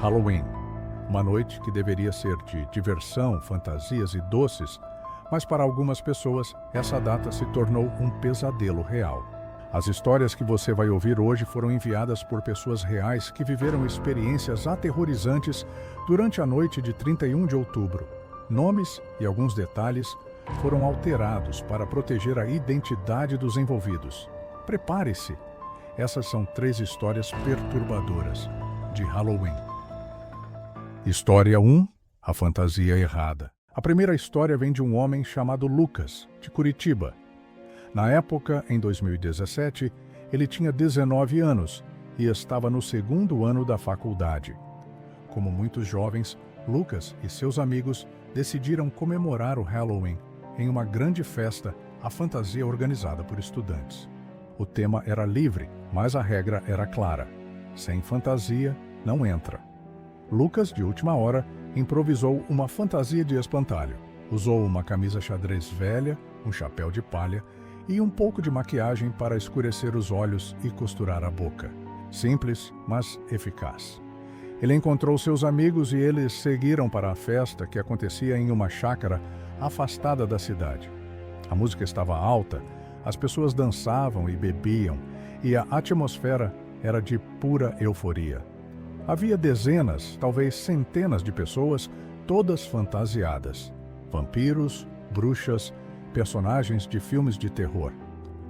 Halloween, uma noite que deveria ser de diversão, fantasias e doces, mas para algumas pessoas essa data se tornou um pesadelo real. As histórias que você vai ouvir hoje foram enviadas por pessoas reais que viveram experiências aterrorizantes durante a noite de 31 de outubro. Nomes e alguns detalhes foram alterados para proteger a identidade dos envolvidos. Prepare-se! Essas são 3 histórias perturbadoras de Halloween. História 1. A fantasia errada. A primeira história vem de um homem chamado Lucas, de Curitiba. Na época, em 2017, ele tinha 19 anos e estava no 2º ano da faculdade. Como muitos jovens, Lucas e seus amigos decidiram comemorar o Halloween em uma grande festa, a fantasia organizada por estudantes. O tema era livre, mas a regra era clara: sem fantasia, não entra. Lucas, de última hora, improvisou uma fantasia de espantalho. Usou uma camisa xadrez velha, um chapéu de palha e um pouco de maquiagem para escurecer os olhos e costurar a boca. Simples, mas eficaz. Ele encontrou seus amigos e eles seguiram para a festa que acontecia em uma chácara afastada da cidade. A música estava alta, as pessoas dançavam e bebiam, e a atmosfera era de pura euforia. Havia dezenas, talvez centenas de pessoas, todas fantasiadas. Vampiros, bruxas, personagens de filmes de terror.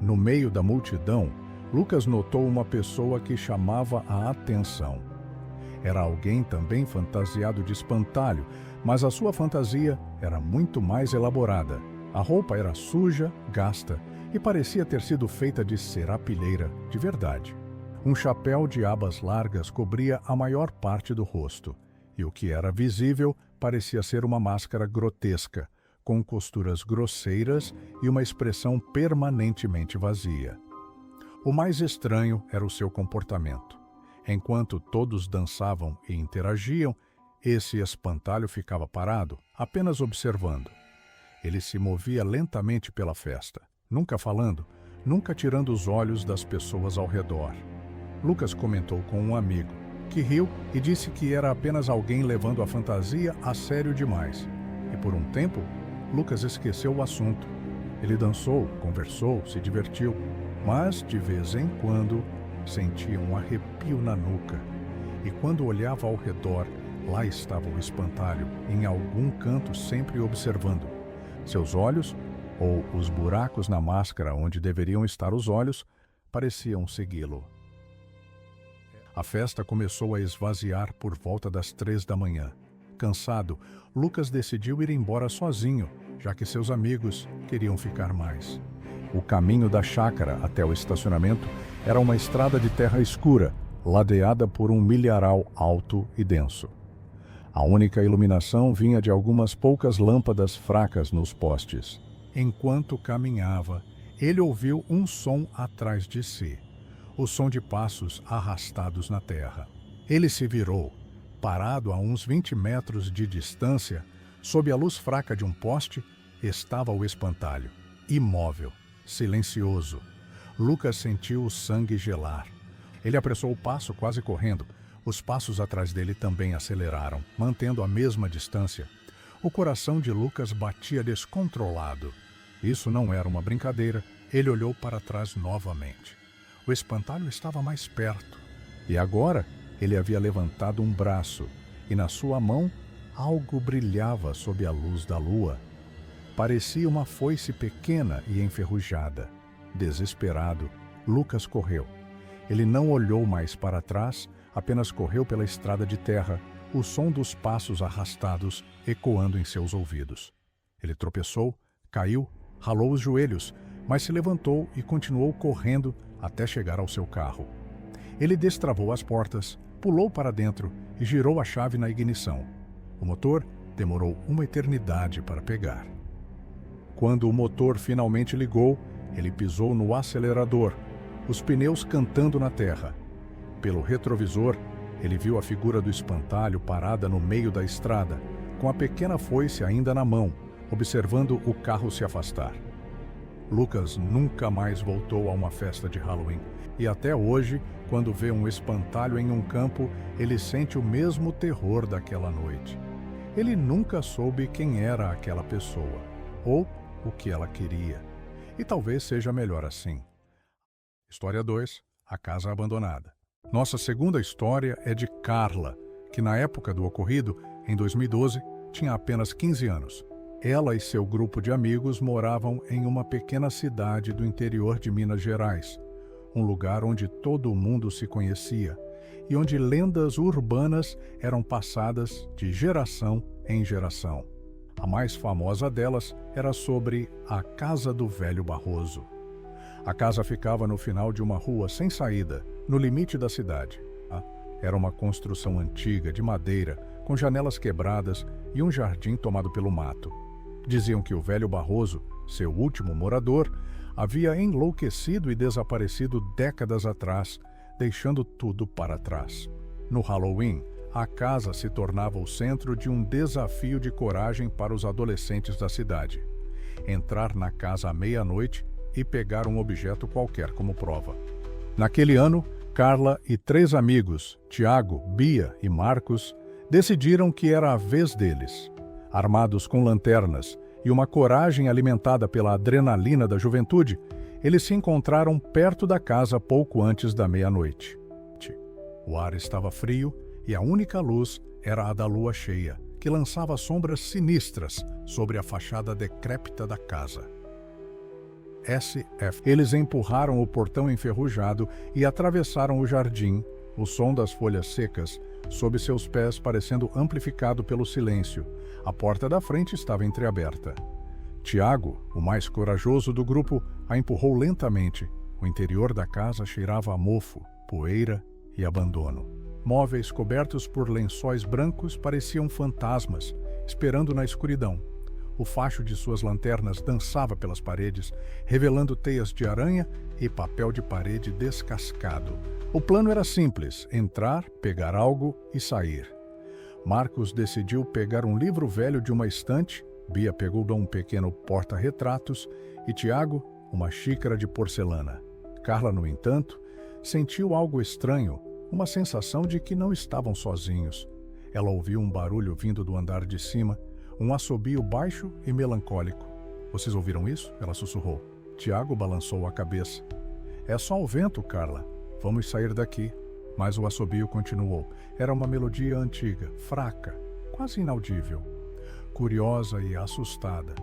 No meio da multidão, Lucas notou uma pessoa que chamava a atenção. Era alguém também fantasiado de espantalho, mas a sua fantasia era muito mais elaborada. A roupa era suja, gasta e parecia ter sido feita de serapilheira de verdade. Um chapéu de abas largas cobria a maior parte do rosto, e o que era visível parecia ser uma máscara grotesca, com costuras grosseiras e uma expressão permanentemente vazia. O mais estranho era o seu comportamento. Enquanto todos dançavam e interagiam, esse espantalho ficava parado, apenas observando. Ele se movia lentamente pela festa, nunca falando, nunca tirando os olhos das pessoas ao redor. Lucas comentou com um amigo, que riu e disse que era apenas alguém levando a fantasia a sério demais. E por um tempo, Lucas esqueceu o assunto. Ele dançou, conversou, se divertiu, mas de vez em quando sentia um arrepio na nuca. E quando olhava ao redor, lá estava o espantalho, em algum canto sempre observando. Seus olhos, ou os buracos na máscara onde deveriam estar os olhos, pareciam segui-lo. A festa começou a esvaziar por volta das 3 da manhã. Cansado, Lucas decidiu ir embora sozinho, já que seus amigos queriam ficar mais. O caminho da chácara até o estacionamento era uma estrada de terra escura, ladeada por um milharal alto e denso. A única iluminação vinha de algumas poucas lâmpadas fracas nos postes. Enquanto caminhava, ele ouviu um som atrás de si. O som de passos arrastados na terra. Ele se virou, parado a uns 20 metros de distância, sob a luz fraca de um poste, estava o espantalho, imóvel, silencioso. Lucas sentiu o sangue gelar. Ele apressou o passo, quase correndo. Os passos atrás dele também aceleraram, mantendo a mesma distância. O coração de Lucas batia descontrolado. Isso não era uma brincadeira. Ele olhou para trás novamente. O espantalho estava mais perto, e agora ele havia levantado um braço, e na sua mão algo brilhava sob a luz da lua. Parecia uma foice pequena e enferrujada. Desesperado, Lucas correu. Ele não olhou mais para trás, apenas correu pela estrada de terra, o som dos passos arrastados ecoando em seus ouvidos. Ele tropeçou, caiu, ralou os joelhos, mas se levantou e continuou correndo até chegar ao seu carro. Ele destravou as portas, pulou para dentro e girou a chave na ignição. O motor demorou uma eternidade para pegar. Quando o motor finalmente ligou, ele pisou no acelerador, os pneus cantando na terra. Pelo retrovisor, ele viu a figura do espantalho parada no meio da estrada, com a pequena foice ainda na mão, observando o carro se afastar. Lucas nunca mais voltou a uma festa de Halloween. E até hoje, quando vê um espantalho em um campo, ele sente o mesmo terror daquela noite. Ele nunca soube quem era aquela pessoa, ou o que ela queria. E talvez seja melhor assim. História 2. A Casa Abandonada. Nossa segunda história é de Carla, que na época do ocorrido, em 2012, tinha apenas 15 anos. Ela e seu grupo de amigos moravam em uma pequena cidade do interior de Minas Gerais, um lugar onde todo mundo se conhecia e onde lendas urbanas eram passadas de geração em geração. A mais famosa delas era sobre a Casa do Velho Barroso. A casa ficava no final de uma rua sem saída, no limite da cidade. Era uma construção antiga, de madeira, com janelas quebradas e um jardim tomado pelo mato. Diziam que o Velho Barroso, seu último morador, havia enlouquecido e desaparecido décadas atrás, deixando tudo para trás. No Halloween, a casa se tornava o centro de um desafio de coragem para os adolescentes da cidade. Entrar na casa à meia-noite e pegar um objeto qualquer como prova. Naquele ano, Carla e 3 amigos, Tiago, Bia e Marcos, decidiram que era a vez deles. Armados com lanternas e uma coragem alimentada pela adrenalina da juventude, eles se encontraram perto da casa pouco antes da meia-noite. O ar estava frio e a única luz era a da lua cheia, que lançava sombras sinistras sobre a fachada decrépita da casa. Eles empurraram o portão enferrujado e atravessaram o jardim, o som das folhas secas sob seus pés parecendo amplificado pelo silêncio. A porta da frente estava entreaberta. Tiago, o mais corajoso do grupo, a empurrou lentamente. O interior da casa cheirava a mofo, poeira e abandono. Móveis cobertos por lençóis brancos pareciam fantasmas, esperando na escuridão. O facho de suas lanternas dançava pelas paredes, revelando teias de aranha e papel de parede descascado. O plano era simples: entrar, pegar algo e sair. Marcos decidiu pegar um livro velho de uma estante, Bia pegou um pequeno porta-retratos e Tiago, uma xícara de porcelana. Carla, no entanto, sentiu algo estranho, uma sensação de que não estavam sozinhos. Ela ouviu um barulho vindo do andar de cima, um assobio baixo e melancólico. "Vocês ouviram isso?" ela sussurrou. Tiago balançou a cabeça. "É só o vento, Carla. Vamos sair daqui." Mas o assobio continuou. Era uma melodia antiga, fraca, quase inaudível. Curiosa e assustada,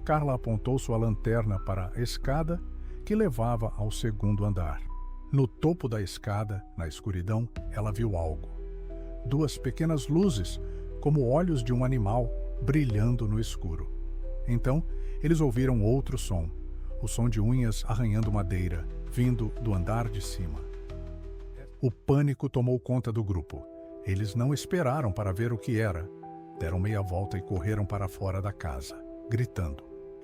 Carla apontou sua lanterna para a escada que levava ao segundo andar. No topo da escada, na escuridão, ela viu algo. 2 pequenas luzes, como olhos de um animal, brilhando no escuro. Então, eles ouviram outro som, o som de unhas arranhando madeira, vindo do andar de cima. O pânico tomou conta do grupo. Eles não esperaram para ver o que era. Deram meia volta e correram para fora da casa, gritando.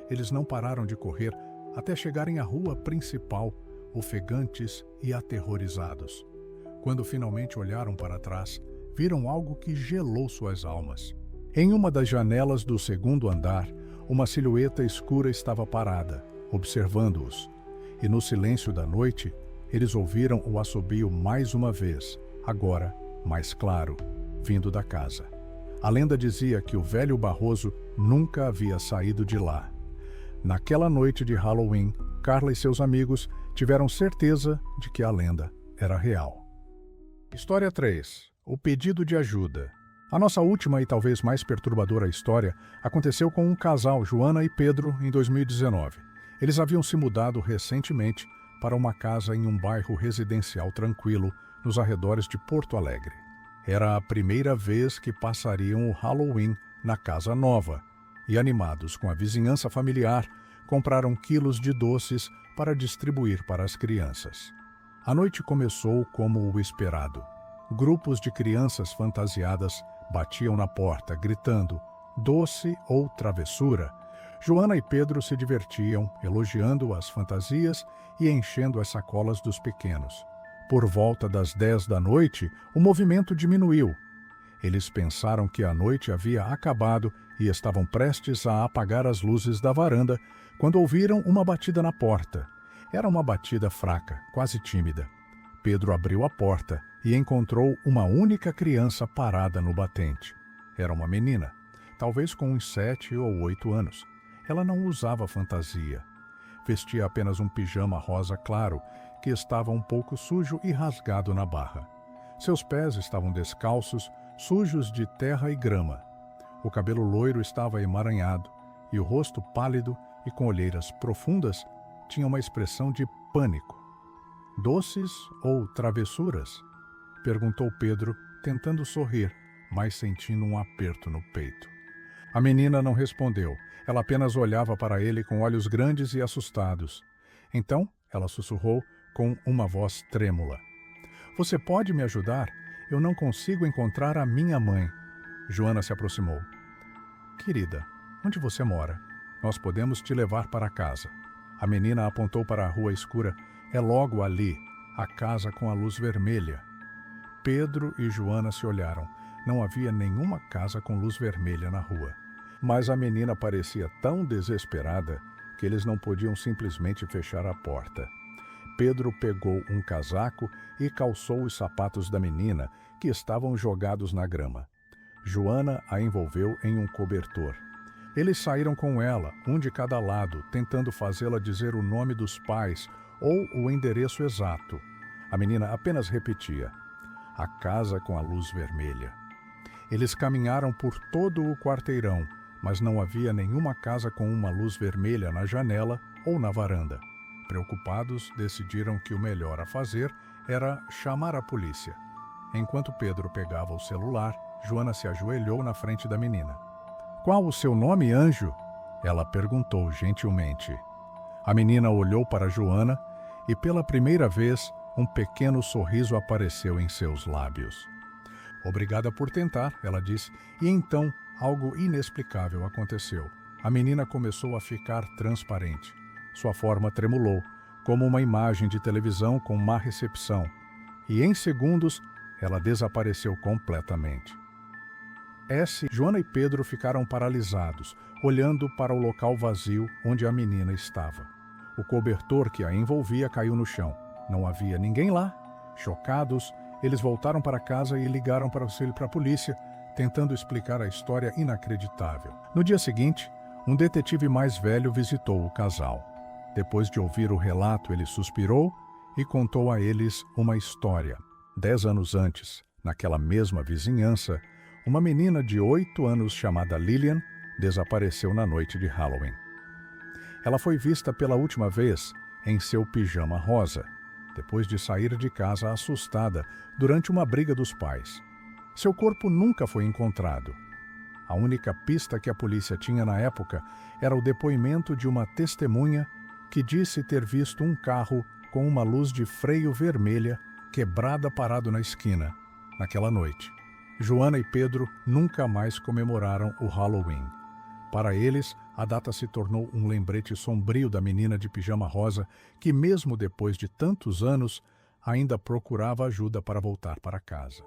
Eles não pararam de correr até chegarem à rua principal, ofegantes e aterrorizados. Quando finalmente olharam para trás, viram algo que gelou suas almas. Em uma das janelas do segundo andar, uma silhueta escura estava parada, observando-os. E no silêncio da noite, eles ouviram o assobio mais uma vez, agora mais claro, vindo da casa. A lenda dizia que o Velho Barroso nunca havia saído de lá. Naquela noite de Halloween, Carla e seus amigos tiveram certeza de que a lenda era real. História 3. O pedido de ajuda. A nossa última e talvez mais perturbadora história aconteceu com um casal, Joana e Pedro, em 2019. Eles haviam se mudado recentemente para uma casa em um bairro residencial tranquilo, nos arredores de Porto Alegre. Era a primeira vez que passariam o Halloween na casa nova, e animados com a vizinhança familiar, compraram quilos de doces para distribuir para as crianças. A noite começou como o esperado. Grupos de crianças fantasiadas batiam na porta, gritando "doce" ou "travessura". Joana e Pedro se divertiam, elogiando as fantasias e enchendo as sacolas dos pequenos. Por volta das 10 da noite, o movimento diminuiu. Eles pensaram que a noite havia acabado e estavam prestes a apagar as luzes da varanda quando ouviram uma batida na porta. Era uma batida fraca, quase tímida. Pedro abriu a porta e encontrou uma única criança parada no batente. Era uma menina, talvez com uns 7 ou 8 anos. Ela não usava fantasia. Vestia apenas um pijama rosa claro, que estava um pouco sujo e rasgado na barra. Seus pés estavam descalços, sujos de terra e grama. O cabelo loiro estava emaranhado e o rosto pálido e com olheiras profundas tinha uma expressão de pânico. "Doces ou travessuras?" perguntou Pedro, tentando sorrir, mas sentindo um aperto no peito. A menina não respondeu. Ela apenas olhava para ele com olhos grandes e assustados. Então, ela sussurrou com uma voz trêmula: "Você pode me ajudar? Eu não consigo encontrar a minha mãe." Joana se aproximou. "Querida, onde você mora? Nós podemos te levar para casa." A menina apontou para a rua escura. "É logo ali, a casa com a luz vermelha." Pedro e Joana se olharam. Não havia nenhuma casa com luz vermelha na rua. Mas a menina parecia tão desesperada que eles não podiam simplesmente fechar a porta. Pedro pegou um casaco e calçou os sapatos da menina, que estavam jogados na grama. Joana a envolveu em um cobertor. Eles saíram com ela, um de cada lado, tentando fazê-la dizer o nome dos pais ou o endereço exato. A menina apenas repetia: "A casa com a luz vermelha." Eles caminharam por todo o quarteirão, mas não havia nenhuma casa com uma luz vermelha na janela ou na varanda. Preocupados, decidiram que o melhor a fazer era chamar a polícia. Enquanto Pedro pegava o celular, Joana se ajoelhou na frente da menina. "Qual o seu nome, anjo?" ela perguntou gentilmente. A menina olhou para Joana e, pela primeira vez, um pequeno sorriso apareceu em seus lábios. "Obrigada por tentar," ela disse, e então algo inexplicável aconteceu. A menina começou a ficar transparente. Sua forma tremulou, como uma imagem de televisão com má recepção, e em segundos ela desapareceu completamente. Joana e Pedro ficaram paralisados, olhando para o local vazio onde a menina estava. O cobertor que a envolvia caiu no chão. Não havia ninguém lá. Chocados, eles voltaram para casa e ligaram para a polícia, tentando explicar a história inacreditável. No dia seguinte, um detetive mais velho visitou o casal. Depois de ouvir o relato, ele suspirou e contou a eles uma história. 10 anos antes, naquela mesma vizinhança, uma menina de 8 anos chamada Lillian desapareceu na noite de Halloween. Ela foi vista pela última vez em seu pijama rosa, depois de sair de casa assustada durante uma briga dos pais. Seu corpo nunca foi encontrado. A única pista que a polícia tinha na época era o depoimento de uma testemunha que disse ter visto um carro com uma luz de freio vermelha quebrada parado na esquina, naquela noite. Joana e Pedro nunca mais comemoraram o Halloween. Para eles, a data se tornou um lembrete sombrio da menina de pijama rosa que, mesmo depois de tantos anos, ainda procurava ajuda para voltar para casa.